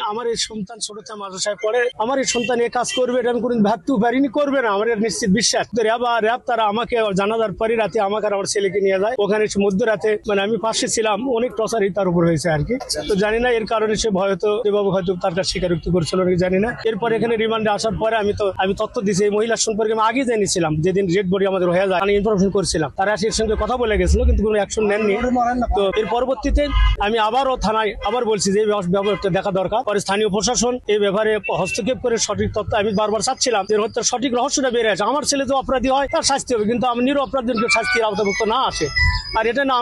আমার এই সন্তান ছোটটা মাদ্রাসায় পড়ে, আমার এই সন্তান এ কাজ করবে এটা আমি কোনদিন ভাবতেও পারিনি, করবে না আমার নিশ্চিত বিশ্বাস। র্যাব তারা আমাকে জানাজার পরে রাতে আমাকে আর আমার ছেলেকে নিয়ে যায় ওখানে মধ্যরাতে, মানে আমি পাশে ছিলাম, অনেক টর্চারই তার উপর হয়েছে আর কি। তো জানি না এর কারণে সে যেভাবে হয়তো তার কাছে স্বীকারোক্তি করেছিল জানি না। এরপর এখানে রিমান্ডে আসার পরে আমি তথ্য দিয়েছি এই মহিলার সম্পর্কে আমি আগে জেনেছিলাম, যেদিন রেড বডি আমাদের হয়ে যায় আমি ইনফরমেশন করছিলাম, তারা এর সঙ্গে কথা বলে গেছিল কিন্তু কোনো অ্যাকশন নেননি। তো এর পরবর্তীতে আমি আবারও থানায় বলছি যে এই ব্যাপারটা দেখা দরকার, পরে স্থানীয় প্রশাসন এই ব্যাপারে হস্তক্ষেপ করে সঠিক তথ্য, আমি বারবার চাচ্ছিলাম যে হত্যার সঠিক রহস্যটা বেড়ে আছে। আমার ছেলে তো অপরাধী হয় তার শাস্তি হবে, কিন্তু আমি নিরীহ অপরাধীকে শাস্তির আওতাভুক্ত না আসে। আর এটা না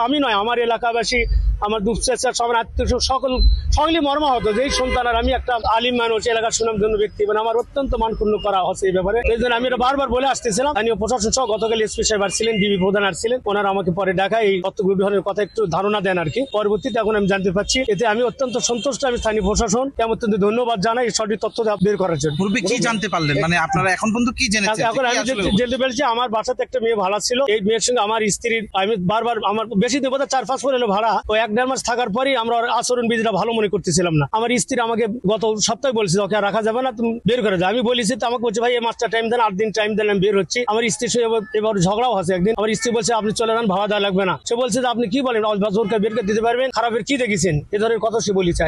আমি নয়, আমার এলাকাবাসী, আমার দুঃখের সবার আত্মীয় সকলেই মর্মাহত যে এই সন্তান। আর আমি একটা আলিম মানুষ, এলাকার সুনামধন্য ব্যক্তি, মানে আমার অত্যন্ত মানক্ষুণ্ণ করা হচ্ছে এই ব্যাপারে। এই জন্য আমি এটা বারবার বলে আসতেছিলাম। স্থানীয় প্রশাসন সহ গতকাল এসপি সাহেব আসছিলেন, ডিবি প্রধান আসছিলেন, ওনারা আমাকে পরে ডাকায় এই তথ্য গ্রহণের কথা একটু ধারণা দেন আর কি। পরবর্তীতে এখন আমি জানতে পারছি, এতে আমি অত্যন্ত সন্তুষ্ট। আমি স্থানীয় প্রশাসন অত্যন্ত ধন্যবাদ জানাই সঠিক তথ্য বের করার জন্য। পূর্বে কি জানতে পারলেন, মানে আপনারা এখন পর্যন্ত কি জেনেছেন? এখন আমি জানতে পেরেছি আমার বাসাতে একটা মেয়ে ভাড়া ছিল, এই মেয়ের সঙ্গে আমার স্ত্রীর, আমি বারবার আমার বেশি দিন 4-5 মাস হলো ভাড়া, ও 1-1.5 মাস থাকার পরে আমরা আচরণ বিধিটা ভালো মনে করতেছিলাম না। আমার স্ত্রী আমাকে গত সপ্তাহে বলছে ওকে রাখা যাবে না, তুমি বের করে যাও। আমি বলেছি, তো আমাকে বলছে ভাই এই মাসটা টাইম দেন, 8 দিন টাইম দেন, আমি বের হচ্ছি। আমার স্ত্রীর সঙ্গে এবার ঝগড়াও আছে একদিন। আমার স্ত্রী বলছে আপনি চলে যান, ভাড়া দেওয়া লাগবে না। সে বলছে যে আপনি কি বলেন, জোরকে বের করে দিতে পারবেন, খারাপের কি দেখেছেন, এ ধরনের কথা সে বলেছে।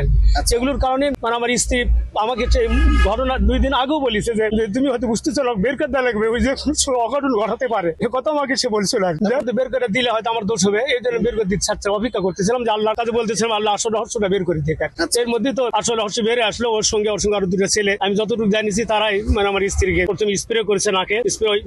এগুলোর কারণে মানে আমার স্ত্রী আমাকে ঘটনা 2 দিন আগেও বলেছে যে তুমি হয়তো বুঝতেছো না, বের করে দেওয়া লাগবে, ওই যে অঘটন ঘটাতে পারে, এ কথা আমাকে সে বলছিল। বের করে দিলে হয়তো আমার দোষ হবে, এই জন্য বের করে দিচ্ছে। অপেক্ষা করতেছিলাম যে আল্লাহর কাছে বলতেছিলাম আল্লাহ আসল রহস্যটা বের করে দিতে। এর মধ্যে তো আসল রহস্য বেড়ে আসলো। ওর সঙ্গে আরো 2টা ছেলে, আমি যতটুকু জানিছি তারাই মানে আমার স্ত্রীকে প্রথমে স্প্রে করেছে নাকে,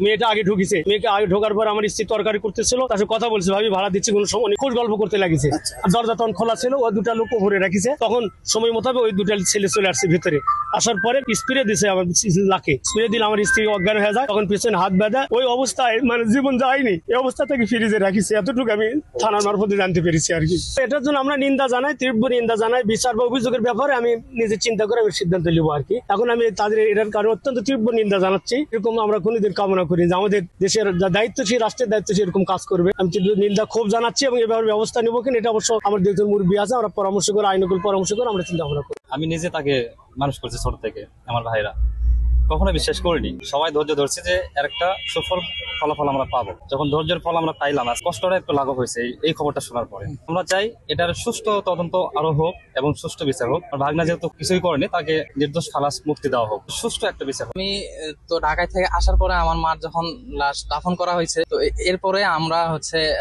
মেয়েটা আগে ঢুকিছে, মেয়েকে আগে ঢোকার পর আমার স্ত্রী তরকারি করতেছিল, তার সাথে কথা বলছে, ভাবি ভাড়া দিচ্ছি, কোনো সময় খোঁজ গল্প করতে লাগিছে। আর দরজা তখন খোলা ছিল, ও 2টা লোক উপরে রাখিছে, তখন সময় মোতাবেক ওই 2টা ছেলে চলে আসছে ভিতরে। আসার পরে স্প্রে দিছে আমার লাকে, স্প্রে দিলে আমার স্ত্রী অজ্ঞান হয়ে যায়, তখন পিছনে হাত বাঁধা, ওই অবস্থায় মানে জীবন যায়নি, এই অবস্থা থেকে ফ্রিজে রাখিছে। এতটুকু আমি থানার মারফতে জানতে পেরেছি আর কি। এটার জন্য আমরা নিন্দা জানাই, তীব্র নিন্দা জানাই। বিচার বা অভিযোগের ব্যাপারে আমি নিজে চিন্তা করে আমি সিদ্ধান্ত নেব আর কি। এখন আমি তাদের এটার কারণে অত্যন্ত তীব্র নিন্দা জানাচ্ছি। এরকম আমরা কোনোদিন কামনা করি যে আমাদের দেশের দায়িত্বশীল, রাষ্ট্রের দায়িত্বশীল এরকম কাজ করবে। আমি তীব্র নিন্দা খুব জানাচ্ছি এবং এভাবে ব্যবস্থা নেবো কিনা এটা অবশ্য আমার 2জন মুরব্বী আছে, আমরা পরামর্শ করে, আইনকুল পরামর্শ করে আমরা চিন্তা ভাবনা করি। আমি নিজে তাকে মানুষ করছি ছোট থেকে, আমার ভাইরা কখনো বিশ্বাস করিনি। সবাই ধৈর্য ধরছে যে এর একটা সুফল ফলাফল আমরা পাবো। যখন ধৈর্যের ফল আমরা পাইলাম, কষ্টটা একটু লাঘব হয়েছে এই খবরটা শোনার পরে। আমরা চাই এটার সুষ্ঠু তদন্ত আরো হোক এবং সুষ্ঠু বিচার হোক। ভাগনা যেহেতু কিছুই করেনি, তাকে নির্দোষ খালাস মুক্তি দেওয়া হোক, সুষ্ঠু একটা বিচার। আমি তো ঢাকায় থেকে আসার পরে আমার মার যখন লাশ দাফন করা হয়েছে, তো এরপরে আমরা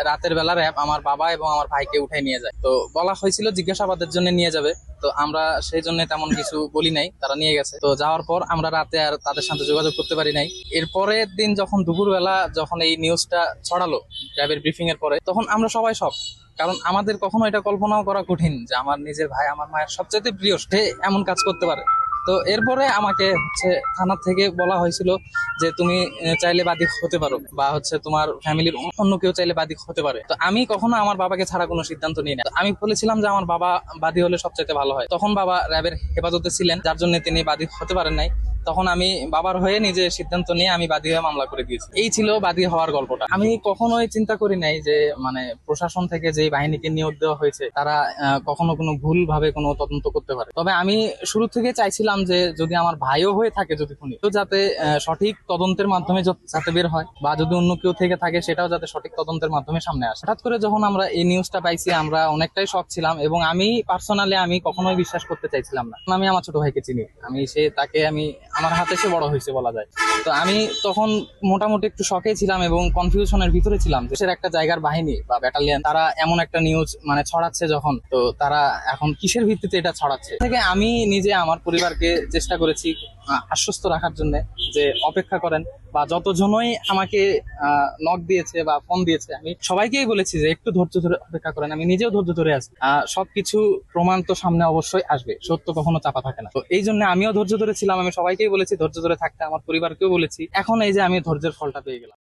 রাতের বেলা র্যাব আমার বাবা এবং আমার ভাইকে উঠাই নিয়ে যায়। তো বলা হয়েছিল জিজ্ঞাসাবাদের জন্য নিয়ে যাবে, তো আমরা সেই জন্য তেমন কিছু বলি নাই, তারা নিয়ে গেছে। তো যাওয়ার পর আমরা রাতে আর তাদের সাথে যোগাযোগ করতে পারি নাই। এরপরের দিন যখন দুপুরবেলা যখন এই নিউজটা ছড়ালো র্যাবের ব্রিফিং এর পরে, তখন আমরা সবাই শক। কারণ আমাদের কখনো এটা কল্পনাও করা কঠিন যে আমার নিজের ভাই, আমার মায়ের সবচেয়ে প্রিয়, সে এমন কাজ করতে পারে। তো এরপরে আমাকে থানা থেকে বলা হয়েছিল যে তুমি চাইলে বাদী হতে পারো, বা তোমার ফ্যামিলির অন্য কেউ চাইলে বাদী হতে পারে। তো আমি কখনো আমার বাবাকে ছাড়া কোনো সিদ্ধান্ত নিই না। আমি বলেছিলাম যে আমার বাবা বাদী হলে সবচাইতে ভালো হয়। তখন বাবা র্যাবের হেফাজতে ছিলেন, যার জন্য তিনি বাদী হতে পারেন নাই। তখন আমি বাবার হয়ে নিজে সিদ্ধান্ত নিয়ে আমি বাদী হয়ে মামলা করে দিয়েছি। এই ছিল বাদী হওয়ার গল্পটা। আমি কখনোই চিন্তা করি নাই যে মানে প্রশাসন থেকে যে বাহিনীকে নিয়োগ দেওয়া হয়েছে তারা কখনো কোনো ভুল ভাবে কোনো তদন্ত করতে পারে। তবে আমি শুরু থেকে চাইছিলাম যে যদি আমার ভাইও হয়ে থাকে, যদি খুনি, তো যাতে সঠিক তদন্তের মাধ্যমে যাতে বের হয়, বা যদি অন্য কেউ থেকে থাকে সেটাও যাতে সঠিক তদন্তের মাধ্যমে সামনে আসে। হঠাৎ করে যখন আমরা এই নিউজটা পাইছি, আমরা অনেকটাই শক ছিলাম এবং আমি পার্সোনালি আমি কখনোই বিশ্বাস করতে চাইছিলাম না। আমি আমার ছোট ভাইকে চিনি, তাকে আমার হাতে সে বড় হয়েছে বলা যায়। তো আমি তখন মোটামুটি একটু শকে ছিলাম এবং কনফিউশনের ভিতরে ছিলাম। দেশের একটা জায়গার বাহিনী বা ব্যাটালিয়ন তারা এমন একটা নিউজ মানে ছড়াচ্ছে যখন, তো তারা এখন কিসের ভিত্তিতে এটা ছড়াচ্ছে থেকে আমি নিজে আমার পরিবারকে চেষ্টা করেছি আশ্বস্ত রাখার জন্য যে অপেক্ষা করেন, বা যতজনই আমাকে নক দিয়েছে বা ফোন দিয়েছে, আমি সবাইকেই বলেছি যে একটু ধৈর্য ধরে অপেক্ষা করেন। আমি নিজেও ধৈর্য ধরে আছি। সবকিছু প্রমাণ তো সামনে অবশ্যই আসবে, সত্য কখনো চাপা থাকে না। তো এই জন্য আমিও ধৈর্য ধরেছিলাম, আমি সবাইকেই বলেছি ধৈর্য ধরে থাকতে, আমার পরিবারকেও বলেছি। এখন এই যে আমি ধৈর্যের ফলটা পেয়ে গেলাম।